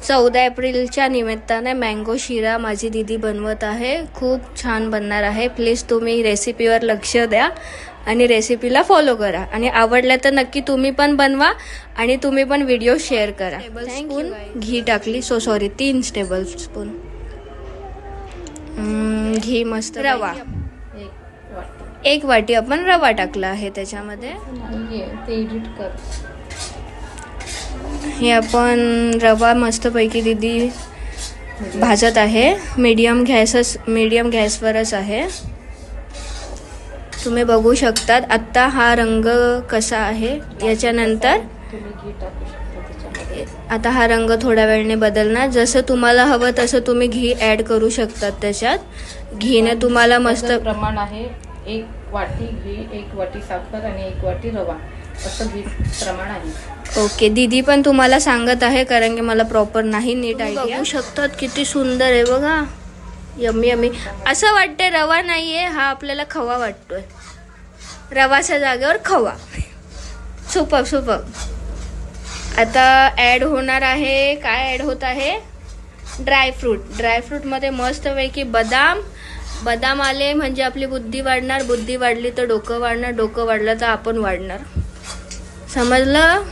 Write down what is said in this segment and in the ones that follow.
14 एप्रिलच्या निमित्ताने मँगो शिरा माझी दीदी बनवत आहे. खूप छान बनणार आहे. प्लीज तुम्ही रेसिपीवर लक्ष द्या आणि रेसिपीला फॉलो करा आणि आवडलं तर नक्की तुम्ही पण बनवा आणि तुम्ही पण व्हिडिओ शेअर करा. टेबलस्पून घी टाकली. सॉरी 3 टेबलस्पून घी. मस्त रवा 1 वाटी आपण रवा टाकला आहे त्याच्यामध्ये. हे आपण रवा मस्तपैकी दीदी भाजत आहे. मीडियम गॅसवरच आहे. तुम्ही बघू शकतात आत्ता हा रंग कसा आहे. याच्यानंतर आता हा रंग थोड्या वेळाने बदलणार. जसं तुम्हाला हवं तसं तुम्ही घी ऍड करू शकतात. त्याच्यात घीने तुम्हाला मस्त प्रमाण आहे. 1 वाटी घी, 1 वाटी साखर आणि 1 वाटी रवा असं घी प्रमाण आहे. ओके. दीदी पण तुम्हाला सांगत आहे कारण की मला प्रॉपर नाही नीट आयडिया. बघू शकतात किती सुंदर आहे बघा. Yummy yummy. असं वाटतंय रवा नाहीये, हा आपल्याला खवा वाटतोय. रवाच्या जागेवर खवा. सुपर. आता ऍड होणार आहे. काय ऍड होत आहे? ड्रायफ्रूट मध्ये मस्तपैकी बदाम आले म्हणजे आपली बुद्धी वाढणार. बुद्धी वाढली तर डोकं वाढणार. डोकं वाढलं तर आपण वाढणार. समजलं?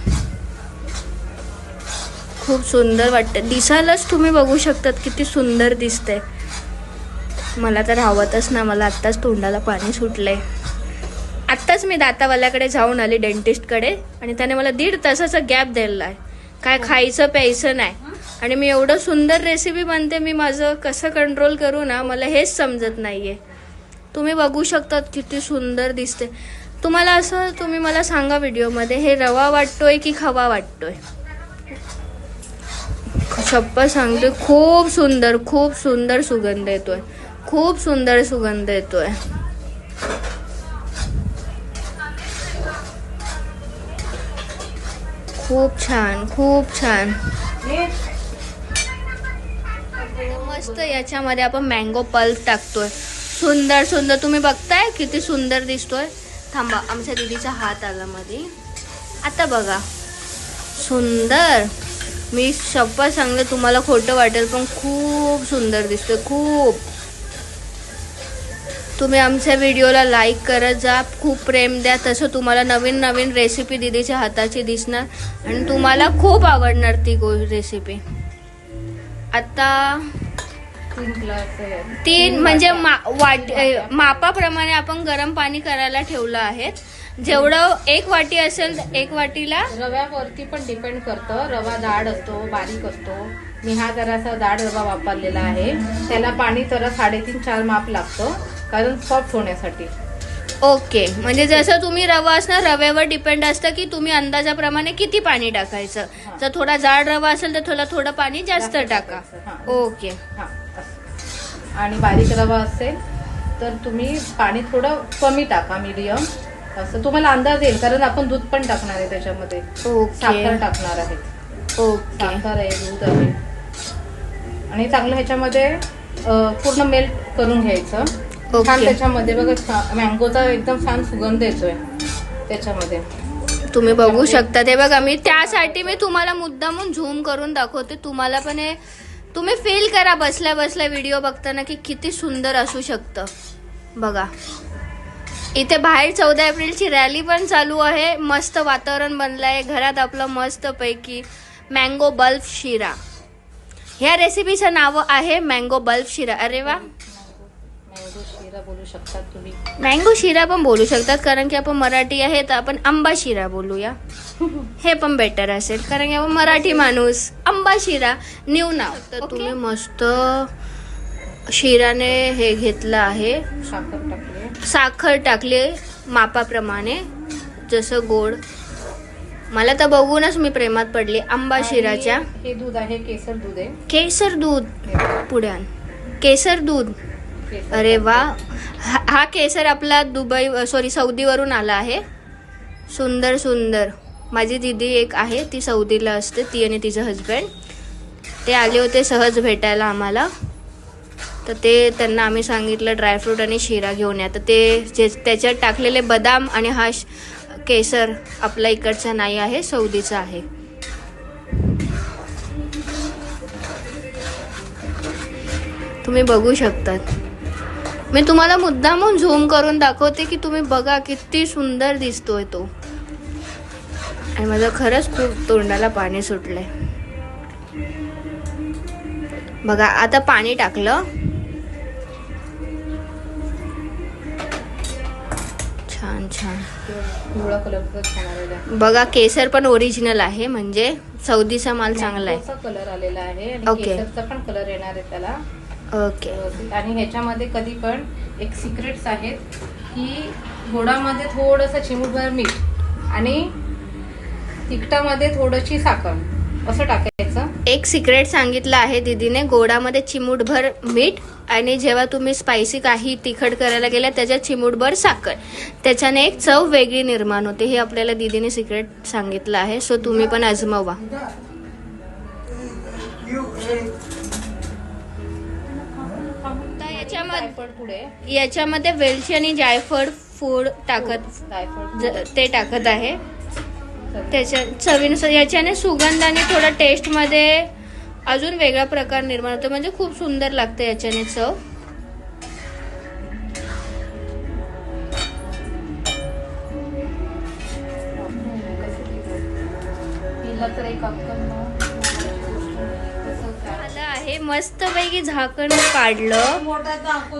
खूप सुंदर वाटतं. दिसायलाच तुम्ही बघू शकतात किती सुंदर दिसतंय. मला तर राहवतच ना. मला आत्ताच तोंडाला पाणी सुटलंय. आत्ताच मी दातावाल्याकडे जाऊन आली, डेंटिस्टकडे, आणि त्याने मला 1.5 तासाचा गॅप दिला आहे. काय खायचं प्यायचं नाही. आणि मी एवढं सुंदर रेसिपी बनते. मी माझं कसं कंट्रोल करू ना, मला हेच समजत नाहीये. तुम्ही बघू शकतात किती सुंदर दिसते. तुम्हाला असं तुम्ही मला सांगा व्हिडिओमध्ये, हे रवा वाटतोय की खवा वाटतोय? शप्पथ सांगते खूप सुंदर सुगंध येतोय. खूप सुंदर सुगंध येतोय. खूप छान. मस्त. याच्यामध्ये आपण मँगो पल्प टाकतोय. सुंदर तुम्ही बघताय किती सुंदर दिसतोय. थांबा, आमच्या दीदीचा हात आला मध्ये. आता बघा सुंदर. मी शप्पथ सांगते तुम्हाला खोटं वाटेल पण खूप सुंदर दिसतोय. खूप. तुम्ही आमच्या व्हिडिओला लाईक करत जा, खूप प्रेम द्या. तसं तुम्हाला नवीन रेसिपी दीदीच्या हाताची दिसणार आणि तुम्हाला खूप आवडणार ती रेसिपी. आता 3 म्हणजे मापाप्रमाणे आपण गरम पाणी करायला ठेवलं आहे. जेवढं 1 वाटी असेल 1 वाटीला. रव्यावरती पण डिपेंड करतं. रवा जाड असतो, बारीक असतो. मी हा जरासा जाड रवा वापरलेला आहे. त्याला पाणी तर 3.5-4 माप लागतं कारण सॉफ्ट होण्यासाठी. ओके. म्हणजे जसं तुम्ही रवा असणार, रव्यावर डिपेंड असतं की तुम्ही अंदाजाप्रमाणे किती पाणी टाकायचं. जर थोडा जाड रवा असेल तर थोडं पाणी जास्त टाका. ओके. आणि बारीक रवा असेल तर तुम्ही पाणी थोडं कमी टाका, मीडियम. असं तुम्हाला अंदाज येईल कारण आपण दूध पण टाकणार आहे त्याच्यामध्ये. साखर टाकणार आहे. साखर आहे, दूध आहे. आणि चांगलं ह्याच्यामध्ये पूर्ण मेल्ट करून घ्यायचं. छान. त्याच्यामध्ये बघा मँगोचा एकदम छान सुगंध येतोय त्याच्यामध्ये. तुम्ही बघू शकता. ते बघा मी त्यासाठी तुम्हाला मुद्दामून झूम करून दाखवते. तुम्हाला पण हे तुम्ही फील करा बसल्या व्हिडिओ बघताना की किती सुंदर असू शकतं. बघा इथे बाहेर 14 एप्रिलची रॅली पण चालू आहे. मस्त वातावरण बनलंय. घरात आपलं मस्त पैकी मँगो बल्ब शिरा. ह्या रेसिपीचं नाव आहे मँगो बल्ब शिरा. अरे वा. मँगो शिरा बोलू शकतात तुम्ही. मँगो शिरा पण बोलू शकतात कारण की आपण मराठी आहे तर आपण आंबा शिरा बोलूया. हे पण बेटर असेल कारण की आपण मराठी माणूस. आंबा शिरा न्यू नाव. तर तुम्ही मस्त शिराने हे घेतलं आहे. साखर टाकली मापाप्रमाणे जसं गोड. मला तर बघूनच मी प्रेमात पडली आंबा शिराच्या. हे दूध आहे, केसर दूध आहे. केसर दूध. पुढे आण. केसर दूध. अरे वा. हा केसर आपला सौदीवरून आला आहे. सुंदर. माझी दीदी एक आहे, ती सौदीला असते. ती आणि तिचं हजबंड ते आले होते सहज भेटायला आम्हाला. तर त्यांना आम्ही सांगितलं ड्रायफ्रूट आणि शिरा घेऊन या. तर ते त्याच्यात टाकलेले बदाम आणि हा केसर आपला इकडचा नाही आहे, सौदीचा आहे. तुम्ही बघू शकतात. मी तुम्हाला मुद्दामून झूम करून दाखवते की तुम्ही बघा किती सुंदर दिसतोय तो. आणि माझं खरंच खूप तोंडाला पाणी सुटलंय. बघा आता पाणी टाकलं. छान छान. पिवळा कलर छान आलेला आहे. बघा केसर पण ओरिजिनल आहे, म्हणजे सौदीचा माल चांगला आहे. मँगोचा कलर आलेला आहे आणि ओके. केसरचा पण कलर येणार आहे त्याला. ओके. आणि ह्याच्यामध्ये कधी पण एक सिक्रेट्स आहेत की गोडामध्ये थोडंसं चिमूटभर मीठ आणि तिखटामध्ये थोडीशी साखर असं टाकायचं. एक सिक्रेट सांगितलं आहे दीदीने, गोडामध्ये चिमूटभर मीठ आणि जेव्हा तुम्ही स्पायसी काही तिखट करायला गेल्या त्याच्यात चिमूटभर साखर, त्याच्याने एक चव वेगळी निर्माण होते. हे आपल्याला दीदीने सिक्रेट सांगितलं आहे. सो तुम्ही पण आजमावा. याच्यामध्ये वेलची आणि जायफळ फूड ते टाकत आहे त्याच्या चवीनुसार. याच्याने सुगंध आणि थोडा टेस्ट मध्ये अजून वेगळा प्रकार निर्माण होतो, म्हणजे खूप सुंदर लागते याच्याने चव. आहे मस्त पैकी झाकण काढलं.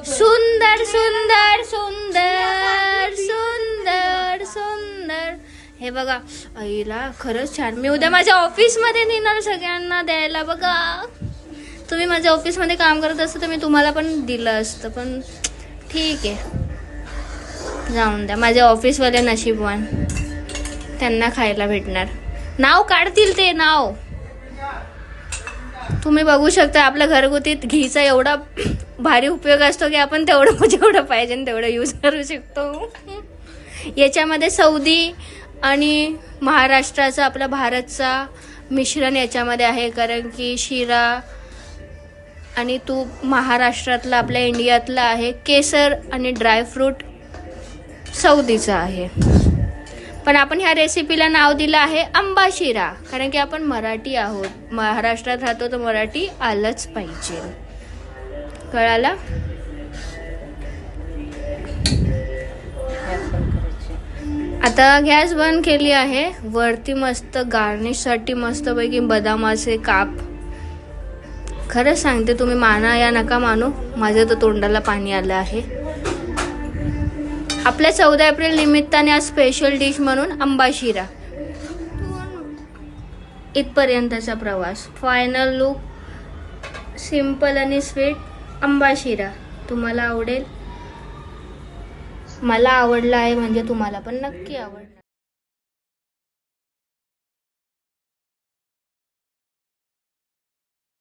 सुंदर सुंदर सुंदर सुंदर सुंदर. हे बघा आईला खरंच छान. मी उद्या माझ्या ऑफिस मध्ये नेणार सगळ्यांना द्यायला. बघा तुम्ही माझ्या ऑफिस मध्ये काम करत असतं तर मी तुम्हाला पण दिलं असतं, पण ठीक आहे जाऊन द्या. माझ्या ऑफिसवाले नशीबवान, त्यांना खायला भेटणार. नाव काढतील ते नाव. तुम्ही बघू शकता आपल्या घरगुती घीचा एवढा भारी उपयोग असतो की आपण तेवढं जेवढं पाहिजे तेवढं यूज करू शकतो. याच्यामध्ये सौदी आणि महाराष्ट्राचा आपला भारतचा मिश्रण याच्यामध्ये आहे, कारण की शिरा आणि तूप महाराष्ट्रातला आपल्या इंडियातला आहे. केसर आणि ड्रायफ्रूट सौदीचा आहे. पण आपण ह्या रेसिपीला नाव दिलं आहे आंबा शिरा, कारण की आपण मराठी आहोत, महाराष्ट्रात राहतो तर मराठी आलंच पाहिजे. कळाला? आता गॅस बंद केली आहे. वरती मस्त गार्निशसाठी मस्तपैकी बदामाचे काप. खरंच सांगते, तुम्ही माना या नका मानू, माझ्या तर तोंडाला पाणी आलं आहे. आपल्या 14 एप्रिल निमित्ताने आज स्पेशल डिश म्हणून आंबा शिरा. इथपर्यंतचा प्रवास. फायनल लुक सिंपल आणि स्वीट आंबा शिरा. तुम्हाला आवडेल, मला आवडला आहे म्हणजे तुम्हाला पण नक्की आवडणार.